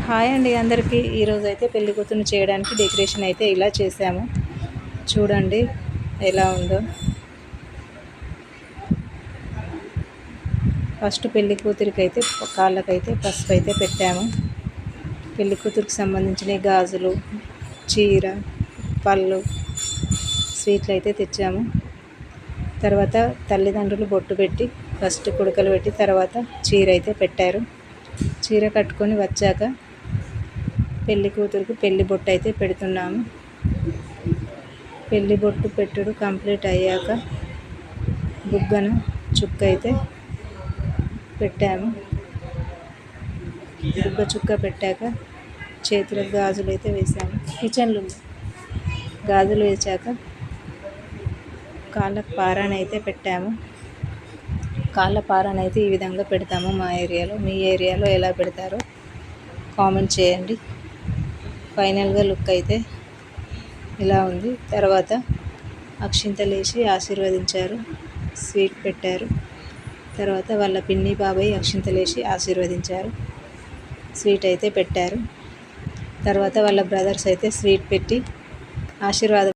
Hi అండి అందరికీ. ఈరోజు అయితే పెళ్లి కూతురు చేయడానికి డెకరేషన్ అయితే ఇలా చేసాము. చూడండి ఎలా ఉందో. ఫస్ట్ పెళ్లి కూతురికి అయితే కాళ్ళకైతే పసుపు అయితే పెట్టాము. పెళ్లి కూతురికి సంబంధించిన గాజులు, చీర, పళ్ళు, స్వీట్లు అయితే తెచ్చాము. తర్వాత తల్లిదండ్రులు బొట్టు పెట్టి ఫస్ట్ కుడకలు పెట్టి తర్వాత చీర అయితే పెట్టారు. చీర కట్టుకొని వచ్చాక పెళ్లి కూతురికి పెళ్లి బొట్టు అయితే పెడుతున్నాము. పెళ్లి బొట్టు పెట్టుడు కంప్లీట్ అయ్యాక బుగ్గన చుక్క అయితే పెట్టాము. బుగ్గ చుక్క పెట్టాక చేతులకు గాజులు అయితే వేసాము. కిచెన్లో గాజులు వేసాక కాళ్ళకు పారాని అయితే పెట్టాము. కాళ్ళ పారాని అయితే ఈ విధంగా పెడతాము మా ఏరియాలో. మీ ఏరియాలో ఎలా పెడతారో కామెంట్ చేయండి. ఫైనల్గా లుక్ అయితే ఇలా ఉంది. తర్వాత అక్షింతలు వేసి ఆశీర్వదించారు, స్వీట్ పెట్టారు. తర్వాత వాళ్ళ పిన్ని బాబాయ్ అక్షింతలు వేసి ఆశీర్వదించారు, స్వీట్ అయితే పెట్టారు. తర్వాత వాళ్ళ బ్రదర్స్ అయితే స్వీట్ పెట్టి ఆశీర్వాదం